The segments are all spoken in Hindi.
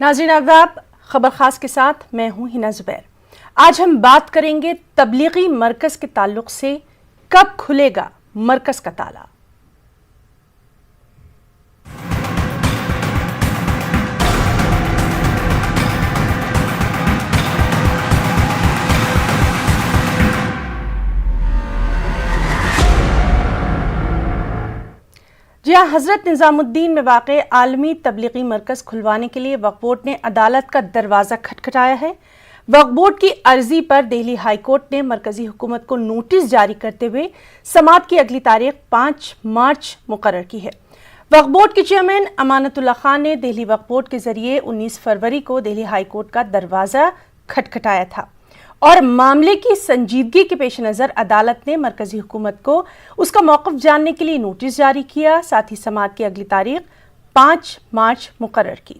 नाज़रीन आदाब, खबर खास के साथ मैं हूं हिना जुबैर। आज हम बात करेंगे तबलीगी मरकज के ताल्लुक से कब खुलेगा मरकज का ताला। जी हाँ, हज़रत निज़ामुद्दीन में वाक़े आलमी तबलीगी मरकज़ खुलवाने के लिए वक्फ बोर्ड ने अदालत का दरवाज़ा खटखटाया है। वक्फ बोर्ड की अर्जी पर दिल्ली हाई कोर्ट ने मरकज़ी हुकूमत को नोटिस जारी करते हुए समाअत की अगली तारीख 5 मार्च मुकर्रर की है। वक्फ बोर्ड के चेयरमैन अमानतुल्लाह खान ने दिल्ली वक्फ बोर्ड के जरिए 19 फरवरी को दिल्ली हाई कोर्ट का दरवाज़ा खटखटाया था और मामले की संजीदगी के पेश नज़र अदालत ने मरकजी हुकूमत को उसका मौक़िफ़ जानने के लिए नोटिस जारी किया। साथ ही समाअत की अगली तारीख 5 मार्च मुकर्रर की।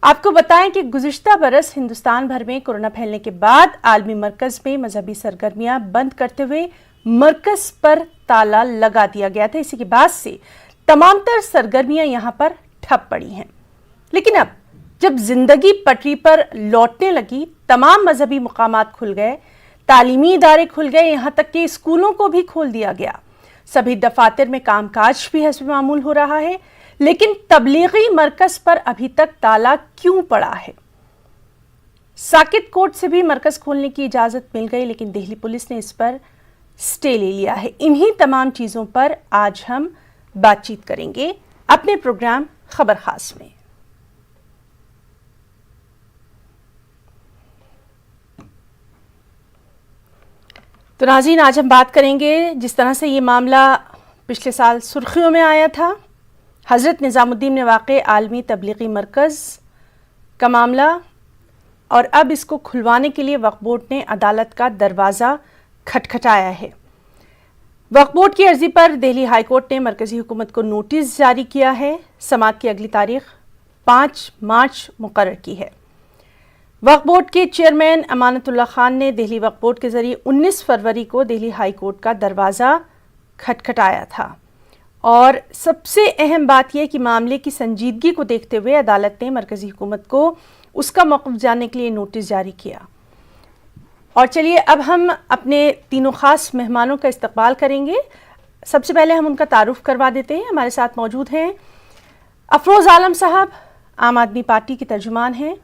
आपको बताएं कि गुज़िश्ता बरस हिंदुस्तान भर में कोरोना फैलने के बाद आलमी मरकज़ में मजहबी सरगर्मियां बंद करते हुए मरकज़ पर ताला लगा दिया गया था। इसी के बाद से तमाम तर सरगर्मियां यहां पर ठप पड़ी हैं। लेकिन अब जब जिंदगी पटरी पर लौटने लगी, तमाम मजहबी मुकामात खुल गए, तालीमी इदारे खुल गए, यहां तक कि स्कूलों को भी खोल दिया गया। सभी दफातर में कामकाज भी हस्ब मामूल हो रहा है, लेकिन तबलीगी मरकज पर अभी तक ताला क्यों पड़ा है? साकित कोर्ट से भी मरकज खोलने की इजाजत मिल गई, लेकिन दिल्ली पुलिस ने इस पर स्टे ले लिया है। इन्हीं तमाम चीजों पर आज हम बातचीत करेंगे अपने प्रोग्राम खबर खास में। तो नाज़रीन, आज हम बात करेंगे जिस तरह से ये मामला पिछले साल सुर्खियों में आया था, हज़रत निज़ामुद्दीन में वाक़े आलमी तबलीगी मरकज़ का मामला, और अब इसको खुलवाने के लिए वक्फ बोर्ड ने अदालत का दरवाज़ा खटखटाया है। वक्फ बोर्ड की अर्जी पर दिल्ली हाई कोर्ट ने मरकज़ी हुकूमत को नोटिस जारी किया है। समाअत की अगली तारीख 5 मार्च मुकर्रर की है। वक्फ बोर्ड के चेयरमैन अमानतुल्लाह खान ने दिल्ली वक्फ बोर्ड के जरिए 19 फरवरी को दिल्ली हाई कोर्ट का दरवाज़ा खटखटाया था और सबसे अहम बात यह कि मामले की संजीदगी को देखते हुए अदालत ने मरकज़ी हुकूमत को उसका मौक़िफ़ जानने के लिए नोटिस जारी किया। और चलिए अब हम अपने तीनों ख़ास मेहमानों का इस्तकबाल करेंगे। सबसे पहले हम उनका तारुफ करवा देते हैं। हमारे साथ मौजूद हैं अफरोज़ आलम साहब, आम आदमी पार्टी के तर्जुमान हैं,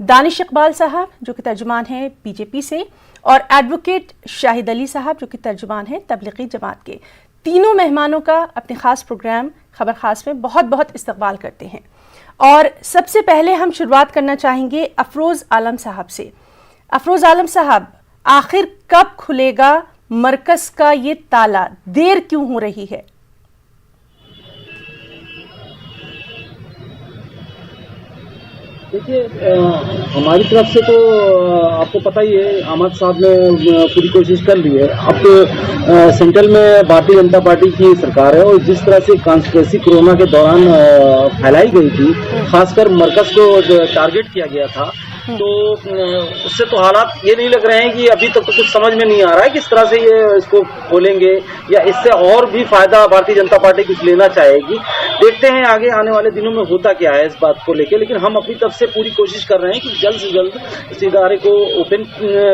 दानिश इकबाल साहब जो कि तर्जुमान हैं बीजेपी से, और एडवोकेट शाहिद अली साहब जो कि तर्जुमान हैं तबलीगी जमात के। तीनों मेहमानों का अपने ख़ास प्रोग्राम खबर ख़ास में बहुत बहुत इस्तकबाल करते हैं। और सबसे पहले हम शुरुआत करना चाहेंगे अफरोज़ आलम साहब से। अफरोज़ आलम साहब, आखिर कब खुलेगा मरकज़ का ये ताला? देर क्यों हो रही है? देखिए, हमारी तरफ से तो आपको पता ही है, अहमद साहब ने पूरी कोशिश कर ली है। अब सेंट्रल में भारतीय जनता पार्टी की सरकार है और जिस तरह से कॉन्स्पिरेसी कोरोना के दौरान फैलाई गई थी, खासकर मरकज को टारगेट किया गया था, तो उससे तो हालात ये नहीं लग रहे हैं कि अभी तक तो कुछ समझ में नहीं आ रहा है किस तरह से ये इसको खोलेंगे या इससे और भी फायदा भारतीय जनता पार्टी कुछ लेना चाहेगी। देखते हैं आगे आने वाले दिनों में होता क्या है इस बात को लेकर, लेकिन हम अपनी तरफ से पूरी कोशिश कर रहे हैं कि जल्द से जल्द इस इदारे को ओपन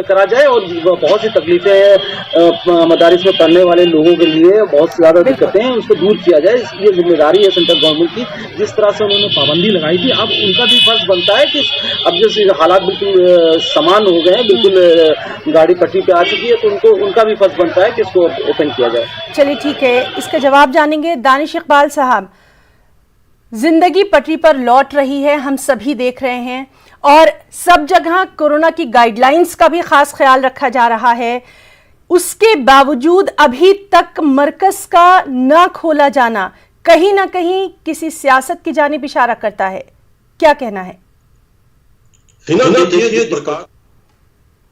करा जाए और बहुत सी तकलीफें मदारिस में पढ़ने वाले लोगों के लिए बहुत सी ज्यादा दिक्कतें हैं, उसको दूर किया जाए। ये जिम्मेदारी है सेंट्रल गवर्नमेंट की। जिस तरह से उन्होंने पाबंदी लगाई थी, अब उनका भी फर्ज बनता है कि अब जो हालात बिल्कुल समान हो गए हैं, बिल्कुल गाड़ी पटरी पे आ चुकी है, तो उनका भी फर्ज बनता है कि इसको ओपन किया जाए। चलिए ठीक है, इसका जवाब जानेंगे। दानिश इकबाल साहब, जिंदगी पटरी पर लौट रही है, हम सभी देख रहे हैं, और सब जगह कोरोना की गाइडलाइंस का भी खास ख्याल रखा जा रहा है। उसके बावजूद अभी तक मरकज का न खोला जाना कहीं ना कहीं किसी सियासत की जानिब इशारा करता है। क्या कहना है?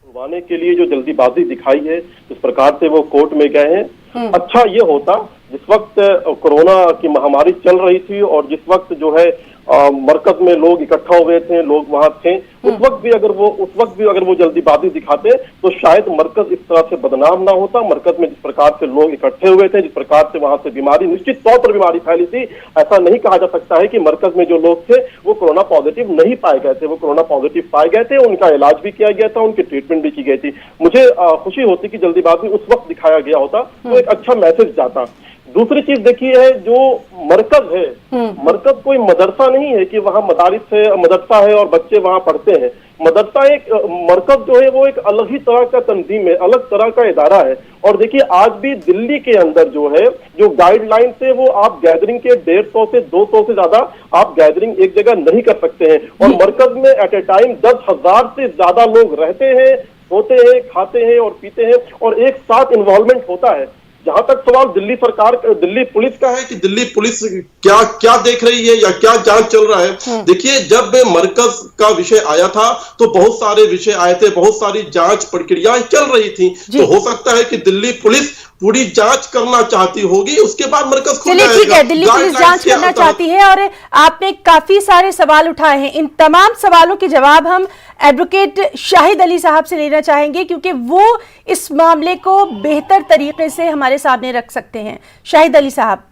खुलवाने के लिए जो जल्दीबाजी दिखाई है, जिस प्रकार से वो कोर्ट में गए हैं, अच्छा ये होता जिस वक्त कोरोना की महामारी चल रही थी और जिस वक्त जो है मरकज में लोग इकट्ठा हुए थे, लोग वहां थे, उस वक्त भी अगर वो जल्दीबाजी दिखाते तो शायद मरकज इस तरह से बदनाम ना होता। मरकज में जिस प्रकार से लोग इकट्ठे हुए थे, जिस प्रकार से वहां से बीमारी, निश्चित तौर पर बीमारी फैली थी, ऐसा नहीं कहा जा सकता है कि मरकज में जो लोग थे वो कोरोना पॉजिटिव नहीं पाए गए थे। वो कोरोना पॉजिटिव पाए गए थे, उनका इलाज भी किया गया था, उनकी ट्रीटमेंट भी की गई थी। मुझे खुशी होती कि जल्दीबाजी उस वक्त दिखाया गया होता तो एक अच्छा मैसेज जाता। दूसरी चीज देखिए है, जो मरकज है, मरकज कोई मदरसा नहीं है कि वहाँ मदरसा है और बच्चे वहाँ पढ़ते हैं। मरकज जो है वो एक अलग ही तरह का तंजीम है, अलग तरह का इदारा है। और देखिए आज भी दिल्ली के अंदर जो है, जो गाइडलाइन है, वो आप गैदरिंग के 150 से 200 से ज्यादा आप गैदरिंग एक जगह नहीं कर सकते हैं। और मरकज में एट ए टाइम 10,000 से ज्यादा लोग रहते हैं, सोते हैं, खाते हैं और पीते हैं, और एक साथ इन्वॉल्वमेंट होता है। जहां तक सवाल दिल्ली पुलिस का है कि दिल्ली पुलिस क्या क्या देख रही है या क्या जांच चल रहा है। देखिए, जब मरकज का विषय आया था तो बहुत सारे विषय आए थे, बहुत सारी जांच प्रक्रियाएं चल रही थी। तो हो सकता है कि दिल्ली पुलिस पूरी जांच करना चाहती होगी, उसके बाद मरकज खुल जाएगा। ठीक है, दिल्ली पुलिस जांच करना चाहती है और आपने काफी सारे सवाल उठाए हैं। इन तमाम सवालों के जवाब हम एडवोकेट शाहिद अली साहब से लेना चाहेंगे, क्योंकि वो इस मामले को बेहतर तरीके से हमारे सामने रख सकते हैं। शाहिद अली साहब।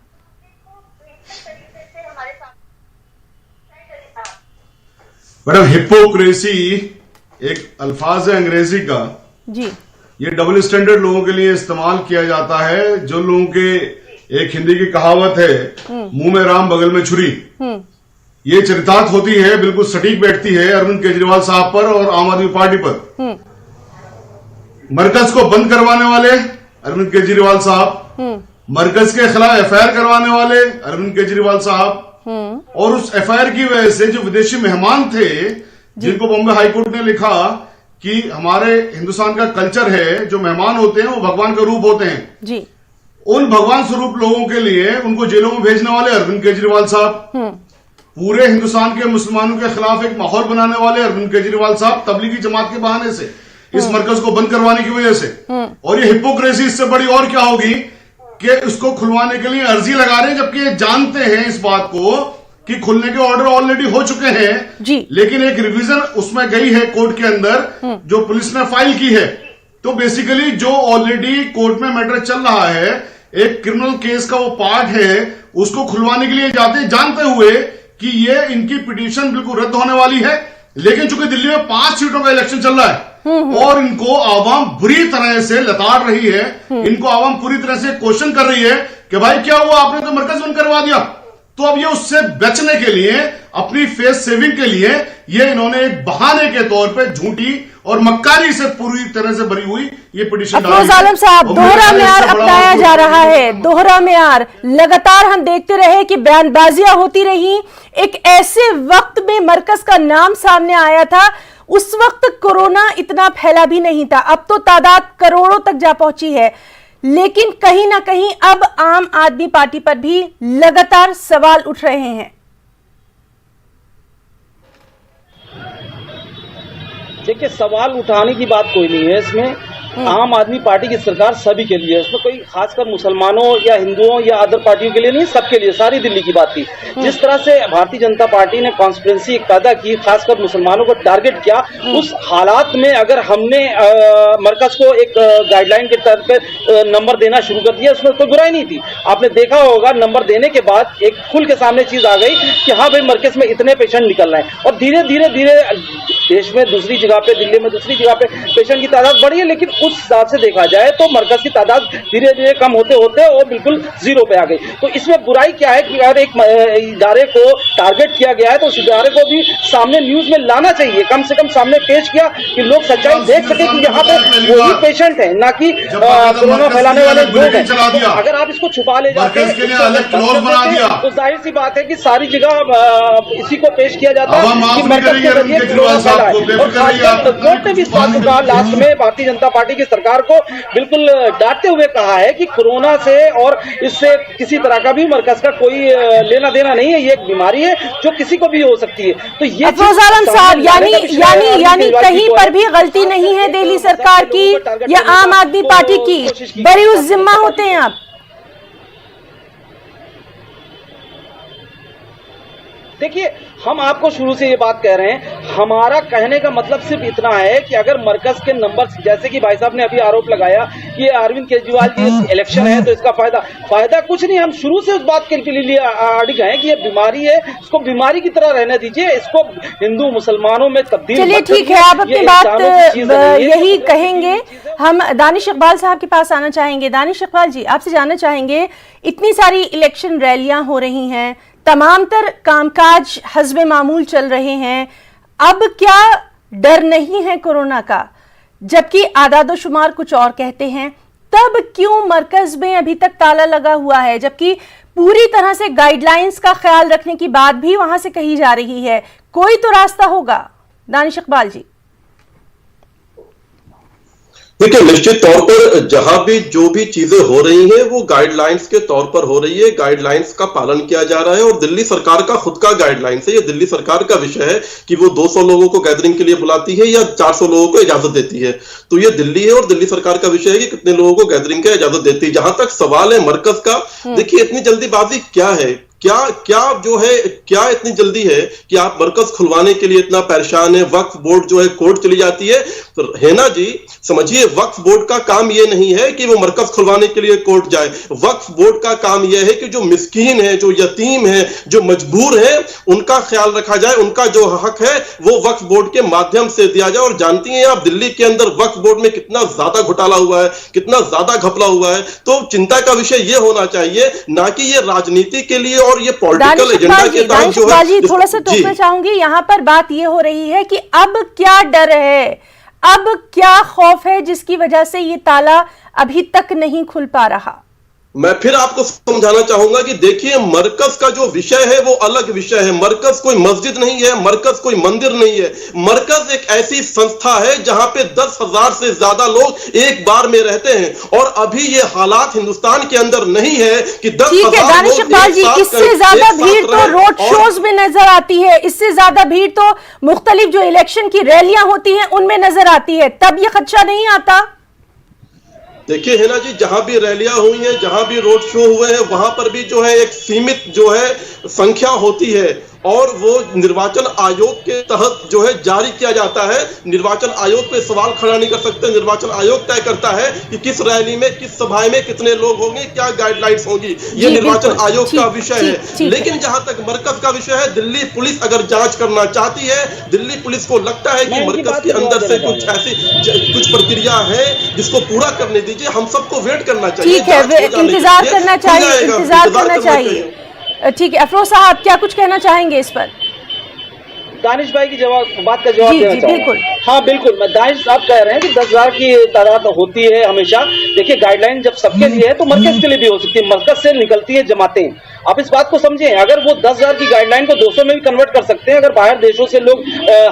मैडम, हिपोक्रेसी एक अल्फाज है अंग्रेजी का जी। ये डबल स्टैंडर्ड लोगों के लिए इस्तेमाल किया जाता है। जो लोगों के, एक हिंदी की कहावत है, मुंह में राम बगल में छुरी, ये चरितार्थ होती है, बिल्कुल सटीक बैठती है अरविंद केजरीवाल साहब पर और आम आदमी पार्टी पर। मरकज को बंद करवाने वाले अरविंद केजरीवाल साहब, मरकज के खिलाफ एफआईआर करवाने वाले अरविंद केजरीवाल साहब, और उस एफआईआर की वजह से जो विदेशी मेहमान थे, जिनको बॉम्बे हाईकोर्ट ने लिखा कि हमारे हिंदुस्तान का कल्चर है, जो मेहमान होते हैं वो भगवान का रूप होते हैं जी, उन भगवान स्वरूप लोगों के लिए उनको जेलों में भेजने वाले अरविंद केजरीवाल साहब, पूरे हिंदुस्तान के मुसलमानों के खिलाफ एक माहौल बनाने वाले अरविंद केजरीवाल साहब, तबलीगी जमात के बहाने से, इस मरकज को बंद करवाने की वजह से। और ये हिपोक्रेसी इससे बड़ी और क्या होगी कि उसको खुलवाने के लिए अर्जी लगा रहे हैं, जबकि ये जानते हैं इस बात को कि खुलने के ऑर्डर ऑलरेडी हो चुके हैं जी। लेकिन एक रिवीजन उसमें गई है कोर्ट के अंदर, जो पुलिस ने फाइल की है। तो बेसिकली जो ऑलरेडी कोर्ट में मैटर चल रहा है, एक क्रिमिनल केस का वो पार्ट है, उसको खुलवाने के लिए जाते हैं, जानते हुए कि ये इनकी पिटीशन बिल्कुल रद्द होने वाली है। लेकिन चूंकि दिल्ली में 5 सीटों का इलेक्शन चल रहा है और इनको आवाम बुरी तरह से लताड़ रही है, इनको आवाम पूरी तरह से क्वेश्चन कर रही है कि भाई क्या हुआ, आपने तो मरकज बंद करवा दिया। तो अब ये उससे बचने के लिए, अपनी फेस सेविंग के लिए, ये इन्होंने एक बहाने के तौर पे झूठी और मक्कारी से पूरी तरह से भरी हुई ये पिटीशन अफरोज आलम साहब, दोहरा म्यार अपनाया जा रहा है, दोहरा म्यार लगातार हम देखते रहे कि बयानबाजियां होती रही। एक ऐसे वक्त में मरकज का नाम सामने आया था, उस वक्त कोरोना इतना फैला भी नहीं था, अब तो तादाद करोड़ों तक जा पहुंची है। लेकिन कहीं ना कहीं अब आम आदमी पार्टी पर भी लगातार सवाल उठ रहे हैं। देखिए, सवाल उठाने की बात कोई नहीं है इसमें। आम आदमी पार्टी की सरकार सभी के लिए है, इसमें कोई खासकर मुसलमानों या हिंदुओं या अदर पार्टियों के लिए नहीं, सबके लिए, सारी दिल्ली की बात थी। जिस तरह से भारतीय जनता पार्टी ने कॉन्स्पिरेंसी पैदा की, खासकर मुसलमानों को टारगेट किया, उस हालात में अगर हमने मरकज को एक गाइडलाइन के तौर पर नंबर देना शुरू कर दिया, उसमें कोई बुराई नहीं थी। आपने देखा होगा, नंबर देने के बाद एक खुल के सामने चीज आ गई कि हाँ भाई, मरकज में इतने पेशेंट निकल रहे हैं, और धीरे धीरे धीरे देश में दूसरी जगह पे, दिल्ली में दूसरी जगह पे पेशेंट की तादाद बढ़ी है। लेकिन उस हिसाब से देखा जाए तो मरकज की तादाद धीरे धीरे कम होते होते और बिल्कुल जीरो पे आ गई। तो इसमें बुराई क्या है कि अगर एक इदारे को टारगेट किया गया है तो उस इदारे को भी सामने न्यूज में लाना चाहिए, कम से कम सामने पेश किया कि लोग सच्चाई देख सके कि यहाँ पे वही पेशेंट है, ना कि कोरोना फैलाने वाले लोग हैं। तो अगर आप इसको छुपा ले जाते हैं तो जाहिर सी बात है कि सारी जगह इसी को पेश किया जाता है कि मरकज के जरिए कोरोना फैला है। और खासकर कोर्ट ने भी इस बात को कहा लास्ट में, भारतीय जनता पार्टी की सरकार को बिल्कुल डांटते हुए कहा है कि कोरोना से और इससे किसी तरह का भी मरकज का कोई लेना देना नहीं है, ये एक बीमारी है जो किसी को भी हो सकती है। तो ये अफरोज आलम साहब, यानी कहीं पर भी गलती नहीं है दिल्ली सरकार की या आम आदमी पार्टी की, बड़ी उस जिम्मा होते हैं आप। देखिए, हम आपको शुरू से ये बात कह रहे हैं, हमारा कहने का मतलब सिर्फ इतना है कि अगर मरकज के नंबर, जैसे कि भाई साहब ने अभी आरोप लगाया कि अरविंद केजरीवाल जी इलेक्शन है तो इसका फायदा कुछ नहीं। हम शुरू से उस बात के लिए अड़िग हैं कि ये बीमारी है, इसको बीमारी की तरह रहने दीजिए, इसको हिंदू मुसलमानों में तब्दील। चलिए ठीक है, आप अपनी बात यही कहेंगे। हम दानिश इकबाल साहब के पास आना चाहेंगे। दानिश इकबाल जी, आपसे जानना चाहेंगे, इतनी सारी इलेक्शन रैलियां हो रही हैं, तमाम तर कामकाज हस्बे मामूल चल रहे हैं, अब क्या डर नहीं है कोरोना का? जबकि आदादोशुमार कुछ और कहते हैं। तब क्यों मरकज में अभी तक ताला लगा हुआ है, जबकि पूरी तरह से गाइडलाइंस का ख्याल रखने की बात भी वहां से कही जा रही है? कोई तो रास्ता होगा। दानिश इकबाल जी। देखिए, निश्चित तौर पर जहां भी जो भी चीजें हो रही हैं वो गाइडलाइंस के तौर पर हो रही है, गाइडलाइंस का पालन किया जा रहा है और दिल्ली सरकार का खुद का गाइडलाइंस है। ये दिल्ली सरकार का विषय है कि वो 200 लोगों को गैदरिंग के लिए बुलाती है या 400 लोगों को इजाजत देती है। तो ये दिल्ली है और दिल्ली सरकार का विषय है कि कितने लोगों को गैदरिंग की इजाजत देती है। जहां तक सवाल है मरकज का, देखिए इतनी जल्दीबाजी क्या है, क्या इतनी जल्दी है कि आप मरकज खुलवाने के लिए इतना परेशान है? वक्फ बोर्ड जो है कोर्ट चली जाती है, तो है ना जी, समझिए वक्फ बोर्ड का काम यह नहीं है कि वो मरकज खुलवाने के लिए कोर्ट जाए। वक्फ बोर्ड का काम यह है कि जो मिस्कीन है, जो यतीम है, जो मजबूर है, उनका ख्याल रखा जाए, उनका जो हक है वो वक्फ बोर्ड के माध्यम से दिया जाए। और जानती हैं आप दिल्ली के अंदर वक्फ बोर्ड में कितना ज्यादा घोटाला हुआ है, कितना ज्यादा घपला हुआ है। तो चिंता का विषय यह होना चाहिए, ना कि ये राजनीति के लिए और ये पॉलिटिकल एजेंडा के तहत जो है। थोड़ा सा टोकना चाहूंगी, यहाँ पर बात ये हो रही है कि अब क्या डर है, अब क्या खौफ है जिसकी वजह से ये ताला अभी तक नहीं खुल पा रहा? मैं फिर आपको समझाना चाहूंगा कि देखिए, मरकज का जो विषय है वो अलग विषय है। मरकज कोई मस्जिद नहीं है, मरकज कोई मंदिर नहीं है। मरकज एक ऐसी संस्था है जहां पे 10,000 से ज्यादा लोग एक बार में रहते हैं और अभी ये हालात हिंदुस्तान के अंदर नहीं है कि 10,000 लोग। इससे ज्यादा भीड़ तो रोड शोज में नजर आती है, इससे ज्यादा भीड़ तो मुख्तलिफ जो इलेक्शन की रैलियां होती हैं उनमें नजर आती है। तब ये खदशा नहीं आता? देखिए है ना जी, जहां भी रैलियां हुई हैं, जहां भी रोड शो हुए हैं, वहां पर भी जो है एक सीमित जो है संख्या होती है और वो निर्वाचन आयोग के तहत जो है जारी किया जाता है। निर्वाचन आयोग पे सवाल खड़ा नहीं कर सकते। निर्वाचन आयोग तय करता है कि किस रैली में, किस सभा में कितने लोग होंगे, क्या गाइडलाइंस होंगी। ये निर्वाचन आयोग का विषय है। लेकिन जहां तक मरकज का विषय है, दिल्ली पुलिस अगर जांच करना चाहती है, दिल्ली पुलिस को लगता है कि मरकज के अंदर से कुछ ऐसी प्रक्रिया है जिसको पूरा करने दीजिए। हम सबको वेट करना चाहिए, इंतजार करना चाहिए। ठीक है, अफरोज साहब क्या कुछ कहना चाहेंगे इस पर? दानिश भाई की बात का जवाब देना चाहूंगा। हाँ बिल्कुल, मैं दानिश साहब कह रहे हैं कि 10,000 की तादाद होती है हमेशा। देखिए, गाइडलाइन जब सबके लिए है तो मरकज के लिए भी हो सकती है। मरकज से निकलती है जमातें। आप इस बात को समझें, अगर वो 10,000 की गाइडलाइन को 200 में भी कन्वर्ट कर सकते हैं। अगर बाहर देशों से लोग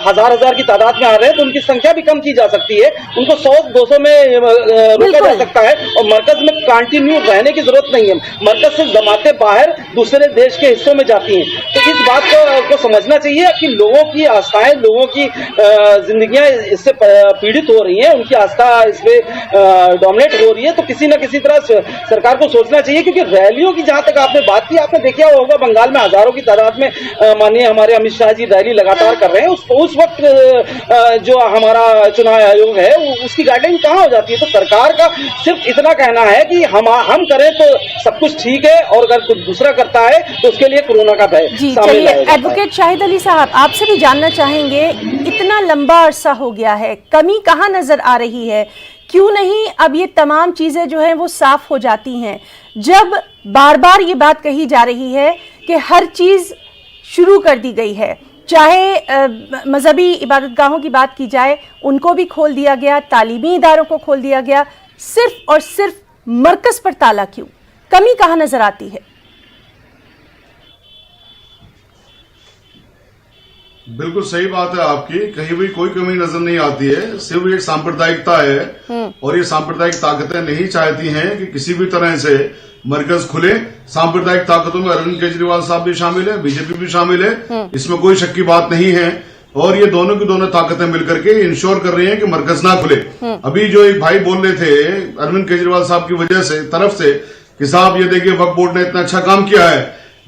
हजार की तादाद में आ रहे हैं तो उनकी संख्या भी कम की जा सकती है, उनको 100-200 में रोका जा सकता है और मरकज में कंटिन्यू रहने की जरूरत नहीं है। मरकज से जमातें बाहर दूसरे देश के हिस्सों में जाती हैं। तो इस बात को समझना चाहिए कि लोगों की आस्थाएं, लोगों की जिंदगियां इससे पीड़ित हो रही हैं, उनकी आस्था इसमें डोमिनेट हो रही है। तो किसी न किसी तरह सरकार को सोचना चाहिए, क्योंकि रैलियों की जहां तक आपने बात की, आपने देखा होगा बंगाल में हजारों की तादाद में माननीय हमारे अमित शाह जी रैली लगातार कर रहे हैं। उस वक्त जो हमारा चुनाव आयोग है उसकी गाइडलाइन कहां हो जाती है? तो सरकार का सिर्फ इतना कहना है कि हम करें तो सब कुछ ठीक है और अगर कुछ दूसरा करता है तो उसके लिए कोरोना का भय सामने लाया जाता है। एडवोकेट शाहिद अली साहब, आपसे भी जानना चाहेंगे, इतना लंबा अरसा हो गया है, कमी कहां नजर आ रही है? क्यों नहीं अब ये तमाम चीजें जो हैं वो साफ हो जाती हैं, जब बार बार ये बात कही जा रही है कि हर चीज शुरू कर दी गई है? चाहे मजहबी इबादतगाहों की बात की जाए, उनको भी खोल दिया गया, तालीमी इदारों को खोल दिया गया, सिर्फ और सिर्फ मरकज पर ताला क्यों? कमी कहां नजर आती है? बिल्कुल सही बात है आपकी, कहीं भी कोई कमी नजर नहीं आती है। सिर्फ एक सांप्रदायिकता है और ये सांप्रदायिक ताकतें नहीं चाहती हैं कि किसी भी तरह से मरकज खुले। सांप्रदायिक ताकतों में अरविंद केजरीवाल साहब भी शामिल है, बीजेपी भी शामिल है, इसमें कोई शक की बात नहीं है। और ये दोनों की दोनों ताकतें मिलकर के इंश्योर कर रही हैं कि मरकज ना खुले। अभी जो एक भाई बोल रहे थे अरविंद केजरीवाल साहब की वजह से, तरफ से, कि साहब ये देखिए वक्फ बोर्ड ने इतना अच्छा काम किया है,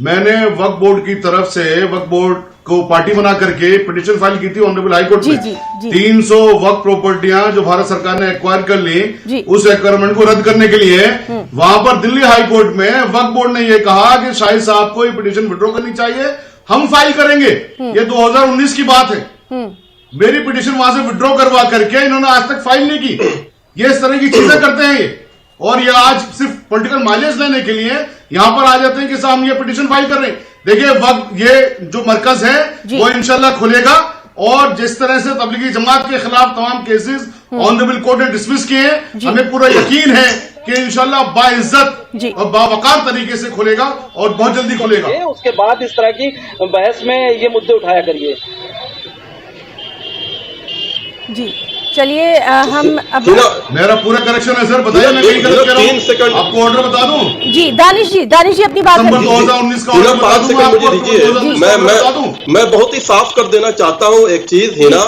मैंने वक्फ बोर्ड की तरफ से वक्फ बोर्ड को पार्टी बना करके पिटीशन फाइल की थी ऑनरेबल हाई कोर्ट में। 300 वक्फ प्रॉपर्टियां जो भारत सरकार ने एक्वायर कर ली, उस एक्वायरमेंट को रद्द करने के लिए वहां पर दिल्ली हाई कोर्ट में वक्फ बोर्ड ने यह कहा कि शाहिद साहब को ये पिटीशन विड्रॉ करनी चाहिए, हम फाइल करेंगे। ये 2019 की बात है। मेरी पिटीशन वहां से विड्रॉ करवा करके इन्होंने आज तक फाइल नहीं की। ये इस तरह की चीजें करते हैं ये, और ये आज सिर्फ पॉलिटिकल माइलेज लेने के लिए यहां पर आ जाते हैं कि साहब हम ये पिटीशन फाइल कर रहे हैं। देखिए वक्त ये जो मरकज है वो इंशाल्लाह खुलेगा, और जिस तरह से तबलीगी जमात के खिलाफ तमाम केसेस ऑनरेबल कोर्ट ने डिसमिस किए हैं, हमें पूरा यकीन है कि इंशाल्लाह बाइज्जत और बावकार तरीके से खुलेगा और बहुत जल्दी खुलेगा। उसके बाद इस तरह की बहस में ये मुद्दे उठाया करिए। जी चलिए हम अब मेरा पूरा करेक्शन है सर, बताइए मैं कहीं गलत कह रहा हूं, आपको ऑर्डर बता दूं। जी दानिश जी अपनी बात नंबर 2019 का ऑर्डर 5 सेकंड मुझे दीजिए। मैं बहुत ही साफ कर देना चाहता हूं एक चीज हिना,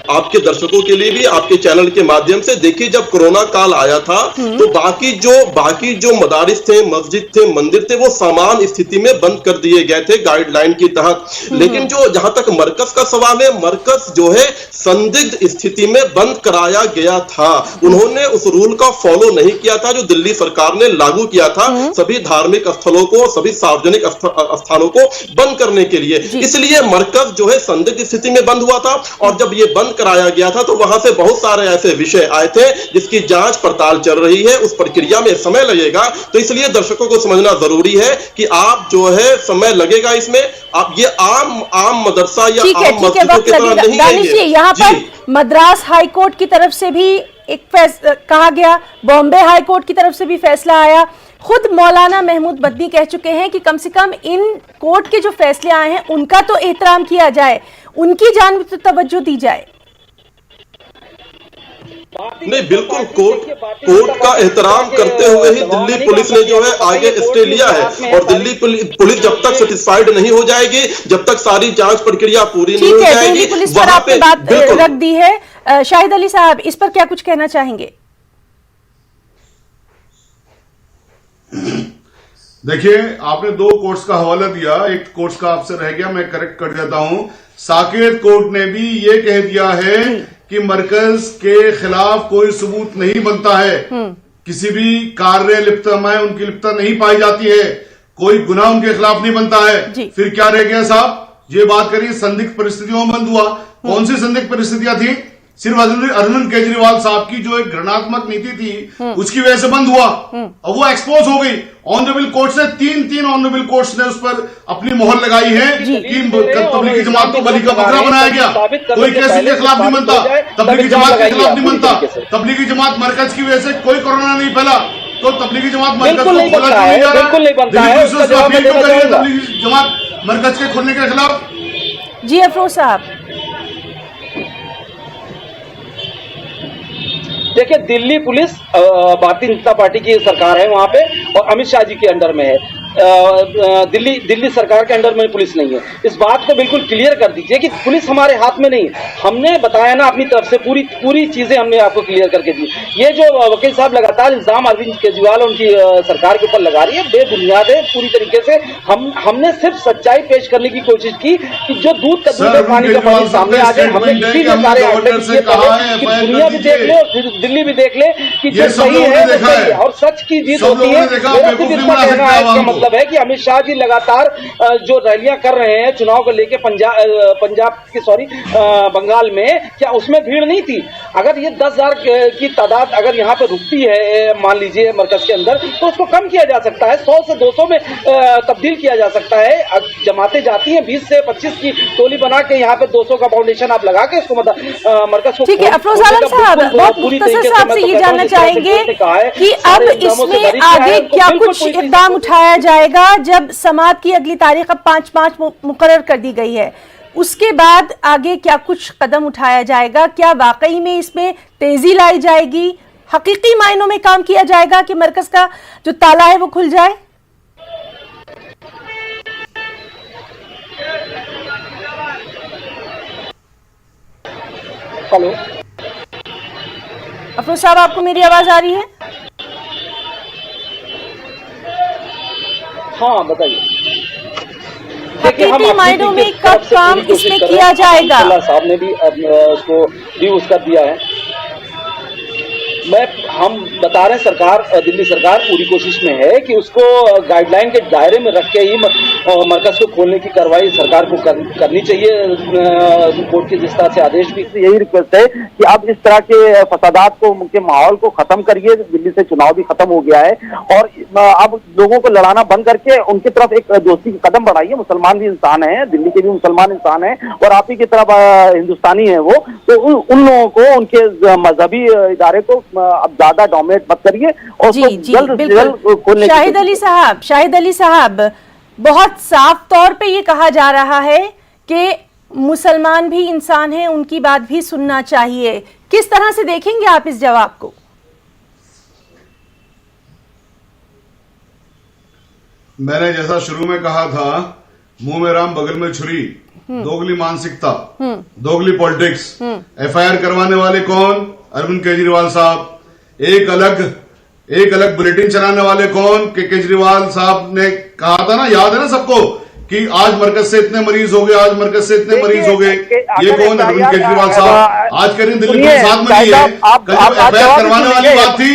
आपके दर्शकों के लिए भी, आपके चैनल के माध्यम से। देखिए जब कोरोना काल आया था तो बाकी जो मदारिस थे, मस्जिद थे, मंदिर थे, वो समान स्थिति में बंद कर दिए गए थे गाइडलाइन के तहत। लेकिन जो जहां तक मरकज का सवाल है, मरकज जो है संदिग्ध स्थिति में बंद कराया गया था। उन्होंने उस रूल का फॉलो नहीं किया था जो दिल्ली सरकार ने लागू किया था सभी धार्मिक स्थलों को, सभी सार्वजनिक स्थानों को बंद करने के लिए। इसलिए मरकज जो है संदिग्ध स्थिति में बंद हुआ था, और जब ये बंद कराया गया था तो वहां से बहुत सारे ऐसे विषय आए थे जिसकी जांच पड़ताल चल रही है, उस प्रक्रिया में समय लगेगा। तो इसलिए दर्शकों को समझना जरूरी है कि आप जो है समय लगेगा इसमें, आप ये आम मदरसा या आम मस्जिदों की तरह नहीं है। यहाँ पर मद्रास हाई कोर्ट की तरफ से भी एक कहा गया, बॉम्बे हाई कोर्ट की तरफ से भी फैसला आया। खुद मौलाना महमूद बदनी कह चुके हैं कि कम से कम इन कोर्ट के जो फैसले आए हैं उनका तो एहतराम किया जाए, उनकी जान तो तवज्जो दी जाए। नहीं, बिल्कुल कोर्ट का एहतराम करते हुए ही दिल्ली पुलिस ने जो है आगे स्टे लिया है, और दिल्ली पुलिस जब तक सेटिस्फाइड नहीं हो जाएगी, जब तक सारी जांच प्रक्रिया पूरी नहीं हो जाएगी, पुलिस पर आपने बात रख दी है। शाहिद अली साहब, इस पर क्या कुछ कहना चाहेंगे? देखिए आपने 2 कोर्ट्स का हवाला दिया, एक कोर्ट्स का आपसे रह गया, मैं करेक्ट कर देता हूं। साकेत कोर्ट ने भी ये कह दिया है कि मरकज के खिलाफ कोई सबूत नहीं बनता है, किसी भी कार्य लिप्तता में उनकी लिप्तता नहीं पाई जाती है, कोई गुनाह उनके खिलाफ नहीं बनता है। फिर क्या रह गया साहब? ये बात करिए संदिग्ध परिस्थितियों में बंद हुआ। कौन सी संदिग्ध परिस्थितियां थी? सिर्फ अरविंद केजरीवाल साहब की जो एक घृणात्मक नीति थी उसकी वजह से बंद हुआ, और वो एक्सपोज हो गई। ऑनरेबल कोर्ट से तीन ऑनरेबल कोर्ट्स ने उस पर अपनी मोहर लगाई है कि तबलीगी जमात को बलि का बकरा बनाया गया। कोई केस के खिलाफ नहीं बनता, तबलीगी जमात के खिलाफ नहीं बनता। तबलीगी जमात मरकज की वजह से कोई कोरोना नहीं फैला, तो तबलीगी जमात मरकज को खोला क्यों नहीं जा रहा? अपील क्यों करिए तबलीगी जमात मरकज के खोलने के खिलाफ? जी अफरोज साहब, देखिए दिल्ली पुलिस भारतीय जनता पार्टी की सरकार है वहां पे, और अमित शाह जी के अंडर में है। दिल्ली सरकार के अंडर में पुलिस नहीं है। इस बात को बिल्कुल क्लियर कर दीजिए कि पुलिस हमारे हाथ में नहीं। हमने बताया ना अपनी तरफ से पूरी चीजें हमने आपको क्लियर करके दी। ये जो वकील साहब लगातार इल्जाम अरविंद केजरीवाल उनकी सरकार के ऊपर लगा रही है, बेबुनियाद है पूरी तरीके से। हमने सिर्फ सच्चाई पेश करने की कोशिश की कि जो दूध का दूध पानी का पानी सामने आ जाए। हमने किसी भी कार्य कि दुनिया भी देख ले और दिल्ली भी देख ले कि जो सही है वो सही है, और सच की जीत होती है। मेरा सिर्फ इतना कहना है, इसका मतलब है कि अमित शाह जी लगातार जो रैलियां कर रहे हैं चुनाव को लेके बंगाल में, क्या उसमें भीड़ नहीं थी? अगर ये 10,000 की तादाद अगर यहाँ पे रुकती है मान लीजिए मरकज के अंदर, तो उसको कम किया जा सकता है, 100 से 200 में तब्दील किया जा सकता है। जमातें जाती हैं 20 से 25 की टोली बना के, यहाँ पे 200 का फाउंडेशन आप लगा के इसको मरकज को। ठीक है, अफरोज आलम साहब बहुत मुख्तसर से आपसे ये जानना चाहेंगे कि अब इसमें आगे क्या कुछ इक़दाम उठाया जाएगा? जब समाअत की अगली तारीख अब 5 मुकर्रर कर दी गई है, उसके बाद आगे क्या कुछ कदम उठाया जाएगा? क्या वाकई में इसमें तेजी लाई जाएगी? हकीकी मायनों में काम किया जाएगा कि मरकज का जो ताला है वो खुल जाए? हेलो अफरोज साहब, आपको मेरी आवाज आ रही है? हाँ बताइए। हकीकी मायनों में कब काम इसमें किया जाएगा? साहब ने भी उसको भी उसका दिया है। हम बता रहे हैं सरकार, दिल्ली सरकार पूरी कोशिश में है कि उसको गाइडलाइन के दायरे में रख के ही मरकज को खोलने की कार्रवाई सरकार को करनी चाहिए। कोर्ट के जिस तरह से आदेश भी, यही रिक्वेस्ट है कि आप इस तरह के फसादात को, के माहौल को खत्म करिए। दिल्ली से चुनाव भी खत्म हो गया है और अब लोगों को लड़ाना बंद करके उनकी तरफ एक दोस्ती का कदम बढ़ाइए। मुसलमान भी इंसान है, दिल्ली के भी मुसलमान इंसान है और आप ही की तरफ हिंदुस्तानी है वो, तो उन लोगों को, उनके मजहबी इदारे को अब ज्यादा डोमिनेट मत करिए और जल्द खोलने। शाहिद अली साहब, बहुत साफ तौर पे ये कहा जा रहा है कि मुसलमान भी इंसान हैं, उनकी बात भी सुनना चाहिए। किस तरह से देखेंगे आप इस जवाब को? मैंने जैसा शुरू में कहा था, मुंह में राम बगल में छुरी, दोगली मानसिकता, दोगली पॉलिटिक्स। एफआईआर करवाने वाले कौन? अरविंद केजरीवाल साहब। एक अलग बुलेटिन चलाने वाले कौन? कि केजरीवाल साहब ने कहा था ना, याद है ना सबको, कि आज मरकज से इतने मरीज हो गए, आज मरकज से इतने मरीज हो गए। ये कौन? अरविंद केजरीवाल साहब। आज के दिन दिल्ली पुलिस हाथ में ली है। कल जब एफआईआर करवाने वाली बात थी,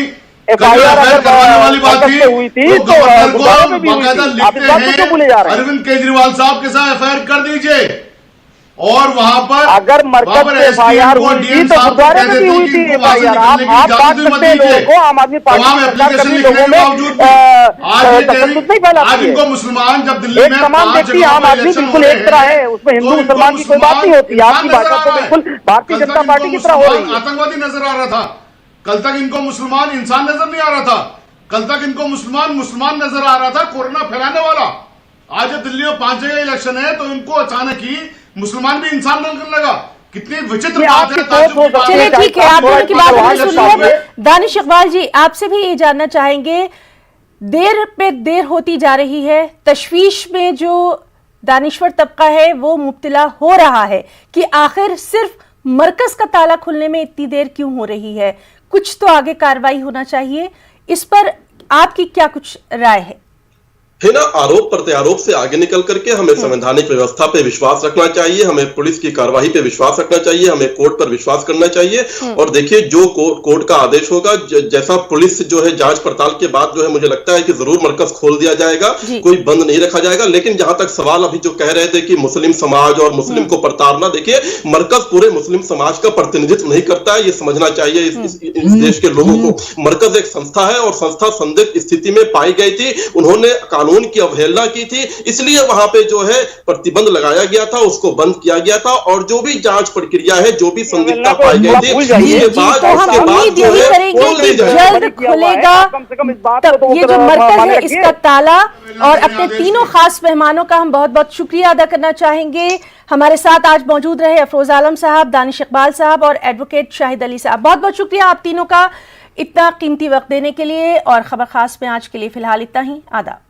करवाने वाली बात थी, तो गवर्नर को बाकायदा लिखते हैं अरविंद केजरीवाल साहब के साथ एफआईआर कर दीजिए। और वहां पर अगर मरकज से एफआईआर हुई थी तो गुरुद्वारे में भी हुई थी एफआईआर। आप बात करते हैं लोगों को, आम आदमी पार्टी एप्लीकेशन लोगों में तसल्लुत नहीं फैलाती है। मुसलमान जब दिल्ली में तमाम व्यक्ति, आम आदमी बिल्कुल एक तरह है, उसमें हिंदू मुसलमान की कोई बात नहीं होती। आपकी भाषा तो बिल्कुल भारतीय जनता पार्टी की तरह हो रही है। आतंकवादी नजर आ रहा था, कल तक इनको मुसलमान इंसान नजर नहीं आ रहा था। कल तक इनको मुसलमान नजर आ रहा था, कोरोना फैलाने वाला। आज जब दिल्ली में 5 जगह इलेक्शन है तो इनको अचानक ही मुसलमान भी इंसान लगने लगा। कितनी विचित्र बात है। चलिए ठीक है, आप दोनों की बात हमने सुन ली। दानिश इकबाल जी, आपसे भी ये जानना चाहेंगे, देर पे देर होती जा रही है, तशवीश में जो दानिश्वर तबका है वो मुब्तला हो रहा है कि आखिर सिर्फ मरकज का ताला खुलने में इतनी देर क्यों हो रही है? कुछ तो आगे कार्रवाई होना चाहिए। इस पर आपकी क्या कुछ राय है? है ना, आरोप प्रत्यारोप से आगे निकल करके हमें संवैधानिक व्यवस्था पे विश्वास रखना चाहिए, हमें पुलिस की कार्रवाई पे विश्वास रखना चाहिए, हमें कोर्ट पर विश्वास करना चाहिए। और देखिए, जो कोर्ट का आदेश होगा, जैसा पुलिस जो है जांच पड़ताल के बाद जो है, मुझे लगता है कि जरूर मरकज खोल दिया जाएगा, कोई बंद नहीं रखा जाएगा। लेकिन जहां तक सवाल अभी जो कह रहे थे कि मुस्लिम समाज और मुस्लिम को प्रताड़ना, देखिए मरकज पूरे मुस्लिम समाज का प्रतिनिधित्व नहीं करता है, ये समझना चाहिए इस देश के लोगों को। मरकज एक संस्था है और संस्था संदिग्ध स्थिति में पाई गई थी, उन्होंने कानून की अवहेलना की थी, इसलिए वहां पे जो है प्रतिबंध लगाया गया था, उसको बंद किया गया था। और जो भी जांच प्रक्रिया है, जो भी संदिग्धता पाई गई थी, उसके बाद जो है खोल दी जाएगी। जल्द खुलेगा ये जो मरकज है, इसका ताला। और अपने तीनों खास मेहमानों का हम बहुत बहुत शुक्रिया अदा करना चाहेंगे। हमारे साथ आज मौजूद रहे अफरोज आलम साहब, दानिश इकबाल साहब और एडवोकेट शाहिद अली साहब। बहुत बहुत शुक्रिया आप तीनों का इतना कीमती वक्त देने के लिए। और खबर खास में आज के लिए फिलहाल इतना ही। आदाब।